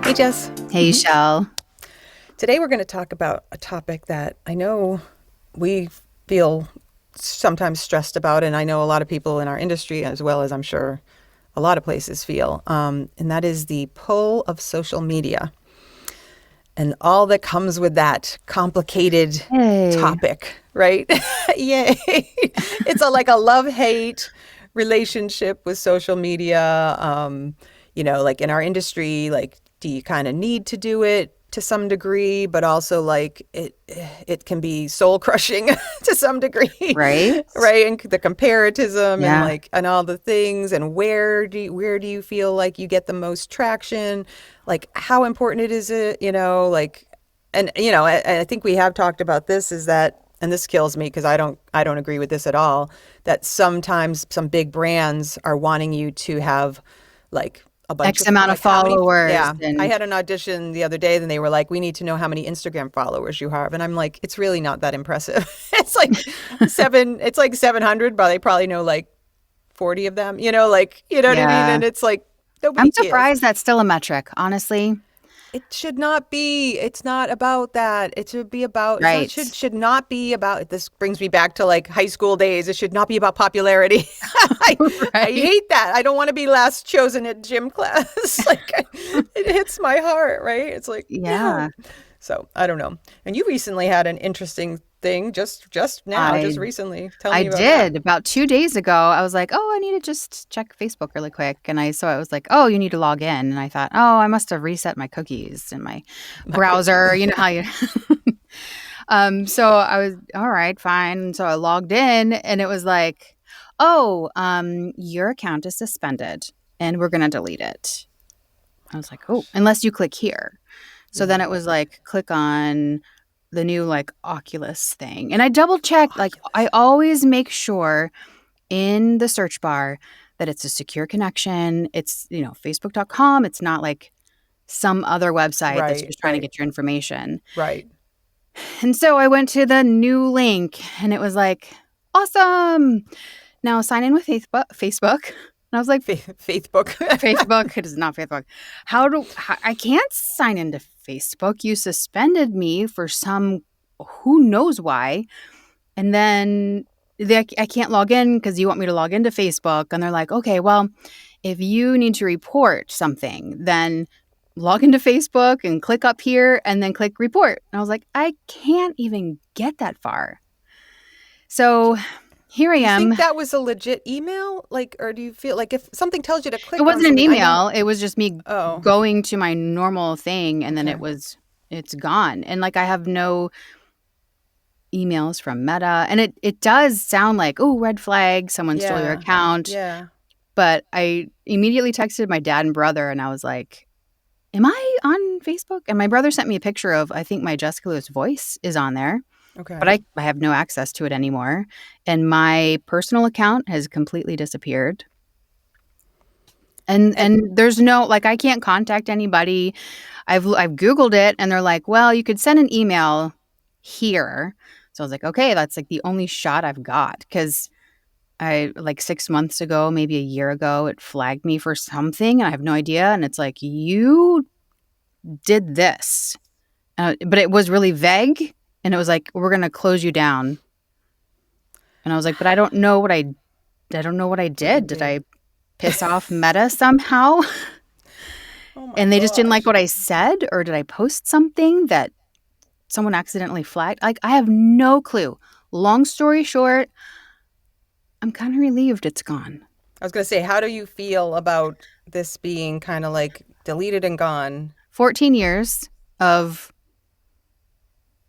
Hey, Jess. Hey, Shell. Today we're going to talk about a topic that I know we feel sometimes stressed about, and I know a lot of people in our industry, as well as I'm sure a lot of places feel, and that is the pull of social media and all that comes with that complicated Hey. topic, right? Yay. It's like a love-hate relationship with social media. Like in our industry, like, do you kind of need to do it to some degree, but also like it can be soul crushing to some degree, Right? right? And the comparatism and Yeah. like and all the things, and where do you feel like you get the most traction? Like how important it is it, like, and I think we have talked about this, is that, and this kills me because I don't agree with this at all, that sometimes some big brands are wanting you to have like a bunch X of, amount of like, how many, followers yeah. I and had an audition the other day, and they were like, we need to know how many Instagram followers you have. And I'm like, it's really not that impressive. It's like 700, but they probably know like 40 of them, like, you know what I mean? yeah. And it's like, nobody I'm cares. surprised that's still a metric, honestly. It should not be. It's not about that. It should be about, it's not, Right. should not be about, this brings me back to like high school days. It should not be about popularity. I Right. hate that. I don't want to be last chosen at gym class. It hits my heart, right? It's like, Yeah. no. So I don't know. And you recently had an interesting thing I just recently. Tell I me about that. did. About 2 days ago, I was like, oh, I need to just check Facebook really quick. And I saw it was like, oh, you need to log in. And I thought, oh, I must have reset my cookies in my My browser. cookies. You know how you so I was all right, fine. So I logged in and it was like, oh, your account is suspended and we're gonna delete it. I was like, oh, unless you click here. So Yeah. then it was like, click on the new like Oculus thing. And I double checked, like I always make sure in the search bar that it's a secure connection. It's, facebook.com. It's not like some other website that's Right, just trying to right, get your information. right. And so I went to the new link and it was like, awesome. Now sign in with Facebook. And I was like, Facebook. Facebook, it is not Facebook. I can't sign into Facebook. You suspended me for some, who knows why. And then I can't log in because you want me to log into Facebook. And they're like, okay, well, if you need to report something, then log into Facebook and click up here and then click report. And I was like, I can't even get that far. So here I Do you am. think that was a legit email? Like, or do you feel like if something tells you to It click on wasn't an something, I know. email. It was just me Oh, going to my normal thing and then okay. it's gone. And like I have no emails from Meta. And it does sound like, oh, red flag, someone stole your Yeah. account. Yeah. But I immediately texted my dad and brother and I was like, am I on Facebook? And my brother sent me a picture of, I think my Jessica Lewis voice is on there, but Okay. I have no access to it anymore. And my personal account has completely disappeared. And And there's no, like, I can't contact anybody. I've Googled it and they're like, well, you could send an email here. So I was like, okay, that's like the only shot I've got. Because I, like 6 months ago, maybe a year ago, it flagged me for something and I have no idea. And it's like, you did this. But it was really vague. And it was like, we're going to close you down. And I was like, but I don't know what I what you did. Did I did. piss off Meta somehow? Oh my And they just didn't like gosh. what I said? Or did I post something that someone accidentally flagged? Like, I have no clue. Long story short, I'm kind of relieved it's gone. I was gonna say, how do you feel about this being kind of like deleted and gone? 14 years of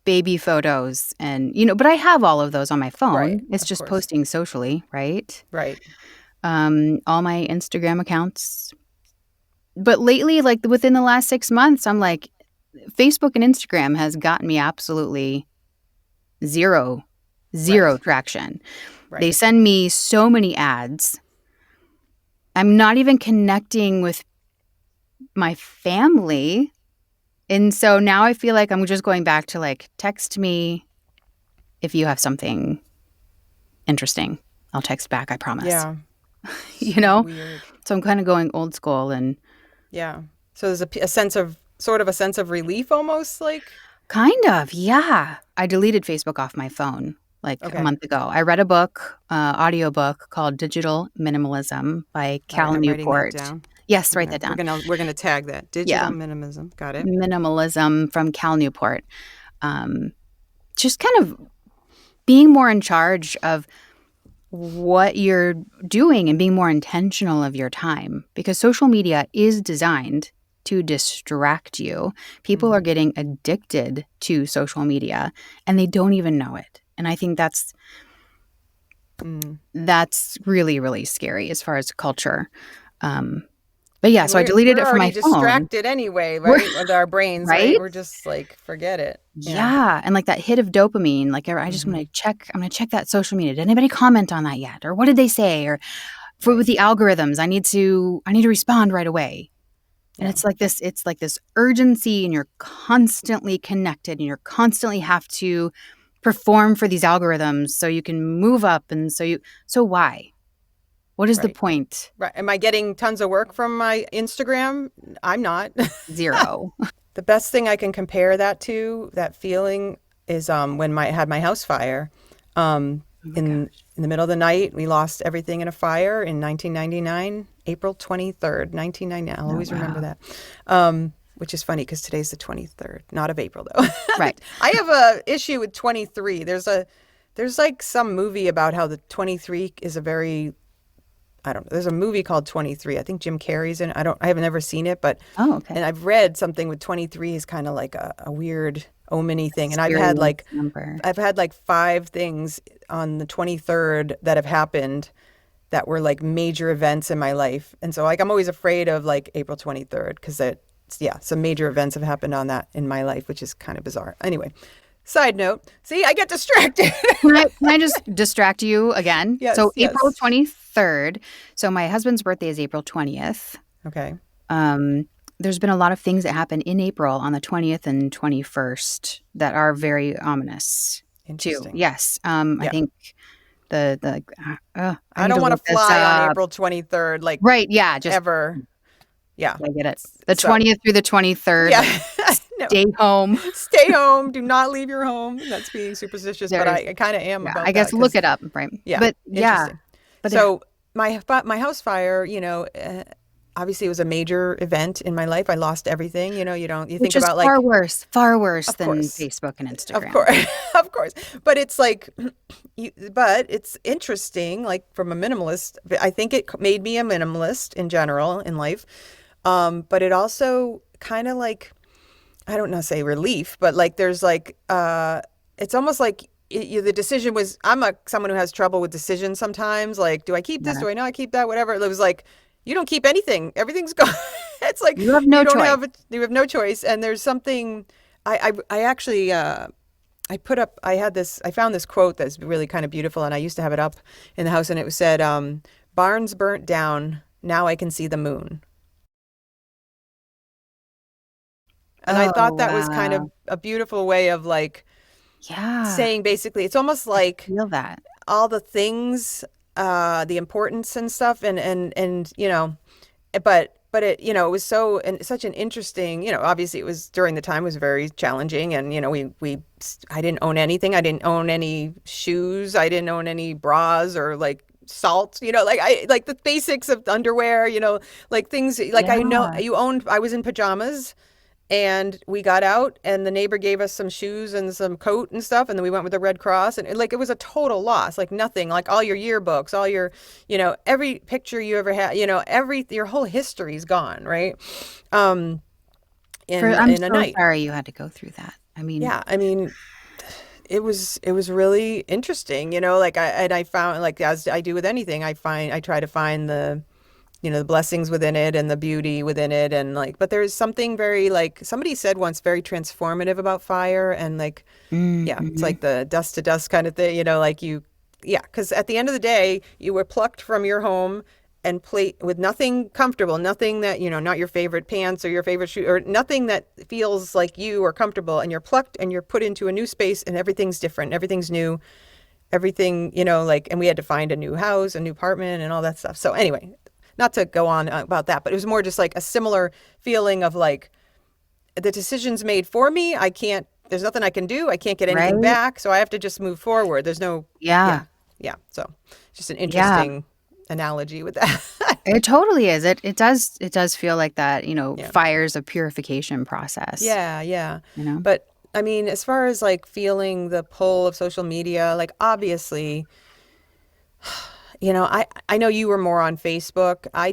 baby photos and, but I have all of those on my Right. phone. It's Of just course. posting socially, right? Right. All my Instagram accounts. But lately, like within the last 6 months, I'm like, Facebook and Instagram has gotten me absolutely zero Right. traction. They Right. send me so many ads. I'm not even connecting with my family. And so now I feel like I'm just going back to like, text me if you have something interesting. I'll text back, I promise. Yeah. you So know? weird. So I'm kind of going old school and Yeah. So there's a sense of sort of a sense of relief almost like? Kind of, yeah. I deleted Facebook off my phone like a Okay. month ago. I read a book, audio book called Digital Minimalism by All right, Cal I'm writing that Newport. down. Yes, write that down. We're gonna tag that. Yeah, Digital minimalism. Got it. Minimalism from Cal Newport. Um, just kind of being more in charge of what you're doing and being more intentional of your time because social media is designed to distract you. People are Mm, getting addicted to social media and they don't even know it. And I think mm. that's really really scary as far as culture. Um, but yeah, And so I deleted we're it from already my phone. distracted anyway, right? With our brains, right? Right? We're just like forget it. Yeah. Yeah, and like that hit of dopamine, like I just want Hmm. to check. I'm going to check that social media. Did anybody comment on that yet, or what did they say? Or for Right. with the algorithms, I need to respond right away. And Yeah. it's like this urgency, and you're constantly connected, and you're constantly have to perform for these algorithms so you can move up, and so why? What is the Right. point? Right. Am I getting tons of work from my Instagram? I'm not. Zero. The best thing I can compare that to, that feeling, is when I had my house fire. Um, Oh my in gosh. in the middle of the night, we lost everything in a fire in 1999, April 23rd, 1999. I'll Oh always remember wow. that. Which is funny because today's the 23rd, not of April though. Right. I have a issue with 23. There's like some movie about how the 23 is a very, I don't know. There's a movie called 23. I think Jim Carrey's in it. I have never seen it, but Oh, okay. and I've read something with 23 is kind of like a weird omeny thing. And Scary number. I've had like five things on the 23rd that have happened that were like major events in my life. And so like I'm always afraid of like April 23rd because yeah, some major events have happened on that in my life, which is kind of bizarre. Anyway, side note. See, I get distracted. Can I just distract you again? Yes, So April yes. 23rd. So my husband's birthday is April 20th. Okay. Um, there's been a lot of things that happen in April on the 20th and 21st that are very ominous too. Interesting. Yes. I Yeah. think the I I need don't to want to look this fly on up. April 23rd, like Right. Yeah. Just ever. Yeah. I get it. The So, 20th through the 23rd. yeah. Like No. stay home. Stay home. Do not leave your home. That's being superstitious, but There's I kind of am yeah. I about that guess look because, it up. Right. yeah, But yeah. interesting. But yeah. So my house fire, obviously it was a major event in my life. I lost everything. You think Which is about like, far worse of than course, Facebook and of Instagram. course, of course. But it's like, but it's interesting. Like from a minimalist, I think it made me a minimalist in general in life. But it also kind of like I don't know, say relief, but like there's like it's almost like the decision was I'm someone who has trouble with decisions sometimes. Like, do I keep this? Yeah. Do I not keep that? Whatever. It was like you don't keep anything. Everything's gone. It's like You have no choice. you have no choice. And there's something I actually I found this quote that's really kind of beautiful, and I used to have it up in the house, and it was said, "Barns burnt down. Now I can see the moon." And I Oh, thought that was kind of wow. a beautiful way of like Yeah, saying basically it's almost I like feel that. all the things, the importance and stuff, and but it it was so and such an interesting obviously it was during the time was very challenging, and we I didn't own anything. I didn't own any shoes. I didn't own any bras or like salt, like I like the basics of underwear, like things like I know Yeah. you owned. I was in pajamas. And we got out, and the neighbor gave us some shoes and some coat and stuff, and then we went with the Red Cross, and like it was a total loss, like nothing, like all your yearbooks, all your, every picture you ever had, every your whole history's gone, right? Um, I'm in a so night. sorry you had to go through that. I mean, Yeah, I mean, it was really interesting, like I found like as I do with anything, I try to find the blessings within it and the beauty within it and like but there's something very like somebody said once very transformative about fire and like yeah it's mhm. like the dust to dust kind of thing like you yeah because at the end of the day you were plucked from your home and plate with nothing comfortable, nothing that not your favorite pants or your favorite shoe or nothing that feels like you or comfortable, and you're plucked and you're put into a new space and everything's different, everything's new, everything like and we had to find a new house, a new apartment and all that stuff. So anyway, not to go on about that, but it was more just like a similar feeling of like the decision's made for me. I can't, there's nothing I can do. I can't get anything Right? back. So I have to just move forward. There's no, Yeah. yeah, yeah. So just an Yeah. interesting analogy with that. It totally is. It does feel like that, Yeah. fires a purification process, Yeah, yeah. you know? But I mean, as far as like feeling the pull of social media, like obviously, I know you were more on Facebook. I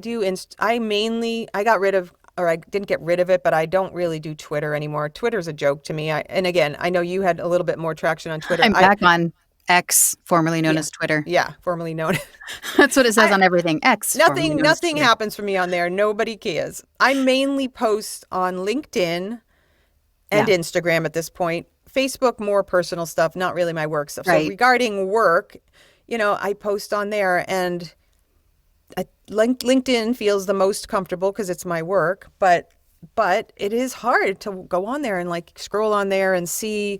got rid of, or I didn't get rid of it, but I don't really do Twitter anymore. Twitter's a joke to me. And again, I know you had a little bit more traction on Twitter. I'm back on X, formerly known Yeah, as Twitter. yeah, formerly known. That's what it says I on everything. X, formerly known as nothing Twitter. happens for me on there. Nobody cares. I mainly post on LinkedIn and Yeah, Instagram at this point. Facebook, more personal stuff, not really my work stuff. So right. regarding work, I post on there, and LinkedIn feels the most comfortable because it's my work, but it is hard to go on there and like scroll on there and see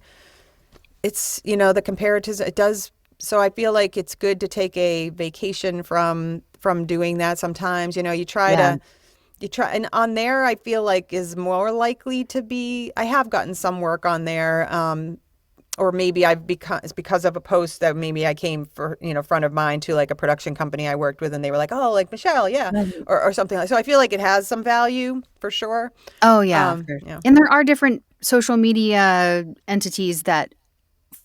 it's the comparatives. It does. So I feel like it's good to take a vacation from doing that sometimes. Yeah. You try, and on there I feel like is more likely to be. I have gotten some work on there, or maybe I've become, it's because of a post that maybe I came for, front of mind to like a production company I worked with, and they were like, oh, like Michelle, yeah, Right. or something like. So I feel like it has some value for sure. Oh, yeah. Yeah, And there are different social media entities that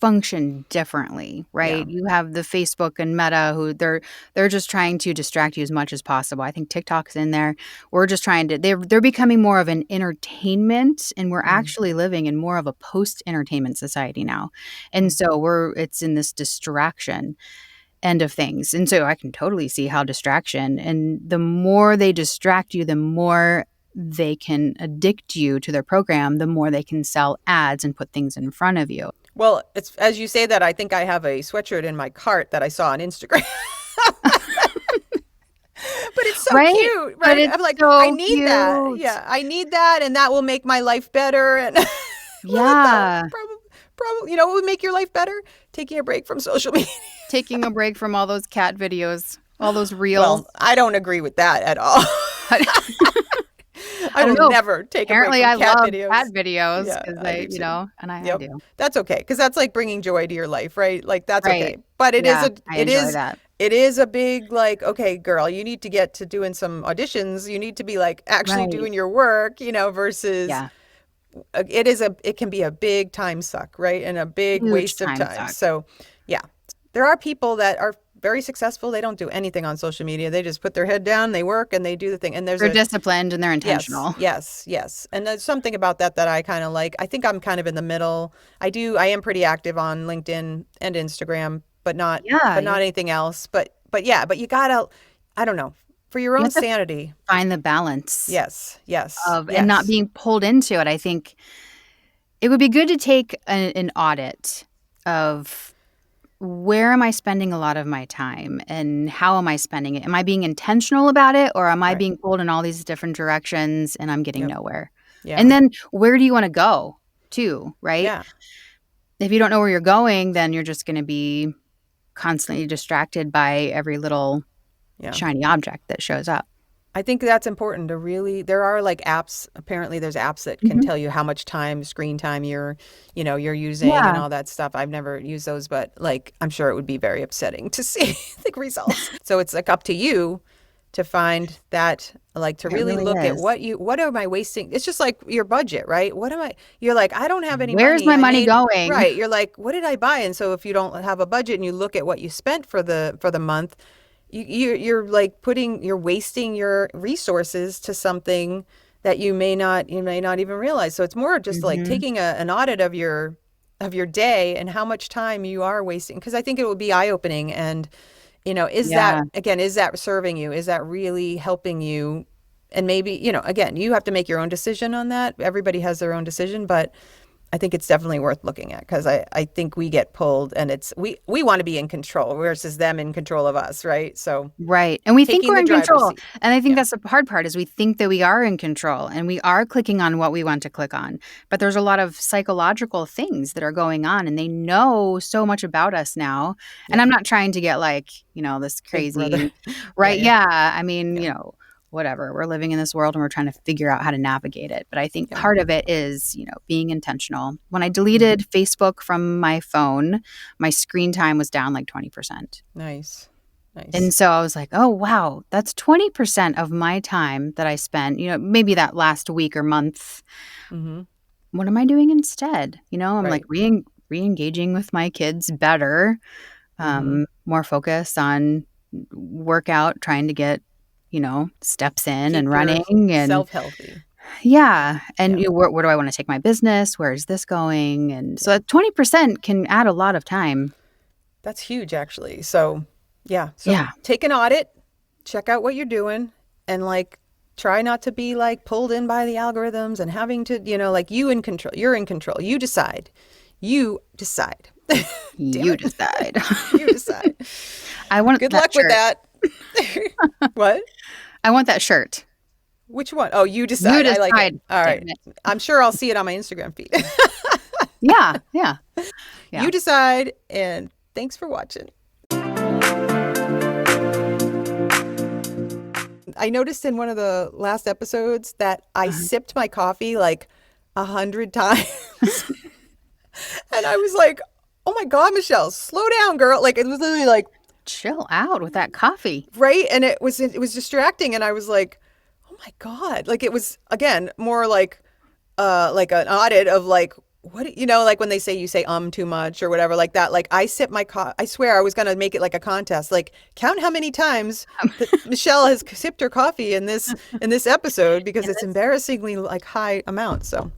function differently, yeah, right? You have the Facebook and Meta who they're just trying to distract you as much as possible. I think TikTok's in there. We're just trying to they're becoming more of an entertainment, and we're mm, actually living in more of a post-entertainment society now. And mm. so it's in this distraction end of things. And so I can totally see how distraction, and the more they distract you, the more they can addict you to their program, the more they can sell ads and put things in front of you. Well, it's as you say that, I think I have a sweatshirt in my cart that I saw on Instagram. But it's so Right? cute, But right? it's I'm like, I so need that. cute. Yeah, I need that, and that will make my life better. And will it though? Yeah. Probably. What would make your life better? Taking a break from social media. Taking a break from all those cat videos, all those reels. Well, I don't agree with that at all. I I don't will know. never take a break Apparently, from I cat love cat videos. videos Yeah, because I do too. I Yep. do. That's okay, because that's like bringing joy to your life, right? Like that's okay. Right. But Yeah, I enjoy that. it is a big like, okay, girl, you need to get to doing some auditions. You need to be like actually Right. doing your work, versus Yeah. it can be a big time suck, right? And a big Huge waste of time time. suck. So, yeah. There are people that are very successful. They don't do anything on social media. They just put their head down, they work, and they do the thing. And there's They're a disciplined and they're yes, intentional. yes, yes. And there's something about that I kind of like. I think I'm kind of in the middle. I am pretty active on LinkedIn and Instagram, Yeah, but not anything else. But yeah, but you gotta, I don't know, for your you own have to sanity. find the balance Yes, yes, of and not yes. being pulled into it. I think it would be good to take an audit of where am I spending a lot of my time and how am I spending it? Am I being intentional about it, or am I Right. being pulled in all these different directions and I'm getting Yep. nowhere? And Yeah. then where do you want to go too, right? Yeah. If you don't know where you're going, then you're just going to be constantly distracted by every little Yeah. shiny object that shows up. I think that's important to really, there are like apps, apparently there's apps that can Mhm. tell you how much screen time you're using and Yeah. all that stuff. I've never used those, but like I'm sure it would be very upsetting to see the results. So it's like up to you to find that, like to It really really look at is. what am I wasting? It's just like your budget, right? You're like, I don't have any Where's money. my money going? Right. You're like, what did I buy? And so if you don't have a budget and you look at what you spent for the month, you're like you're wasting your resources to something that you may not even realize. So it's more just like Mhm. taking an audit of your day and how much time you are wasting, because I think it will be eye opening. And is that, Yeah. again, is that serving you? Is that really helping you? And maybe, again, you have to make your own decision on that. Everybody has their own decision, but I think it's definitely worth looking at, because I think we get pulled, and we want to be in control versus them in control of us, right? So Right. And we think taking we're the in driver's control. seat. And I think Yeah. that's the hard part is we think that we are in control and we are clicking on what we want to click on. But there's a lot of psychological things that are going on and they know so much about us now. And Yeah. I'm not trying to get like, this Big brother. crazy Yeah, right. yeah. Yeah. I mean, Yeah. whatever. We're living in this world and we're trying to figure out how to navigate it. But I think Yeah. part of it is, being intentional. When I Mhm. deleted Facebook from my phone, my screen time was down like 20%. Nice. Nice. And so I was like, oh, wow, that's 20% of my time that I spent, maybe that last week or month. Mm-hmm. What am I doing instead? I'm like Right. re-engaging with my kids better, Mm-hmm. more focus on workout, trying to get, steps in and Keep your running. And self healthy. yeah. And Yeah. where do I want to take my business? Where is this going? And so Yeah. that 20% can add a lot of time. That's huge, actually. So, yeah. So Yeah. take an audit, check out what you're doing, and like try not to be like pulled in by the algorithms and having to, like you in control. You're in control. You decide. You decide. Damn You it. decide. You decide. I want Good that luck with shirt. that. What? I want that shirt. Which one? Oh, you You decide. I like it. decide. All Damn right. it. I'm sure I'll see it on my Instagram feed. Yeah. Yeah. Yeah. You decide, and thanks for watching. I noticed in one of the last episodes that I Uh-huh. sipped my coffee like 100 times. And I was like, oh my God, Michelle, slow down, girl. Like it was literally like, Chill out with that coffee. right. And it was distracting. And I was like, oh my God. Like it was again more like an audit of like what like when they say you say too much or whatever like that. Like I sip my I swear I was gonna make it like a contest. Like count how many times that Michelle has sipped her coffee in this episode because it's embarrassingly like high amount. So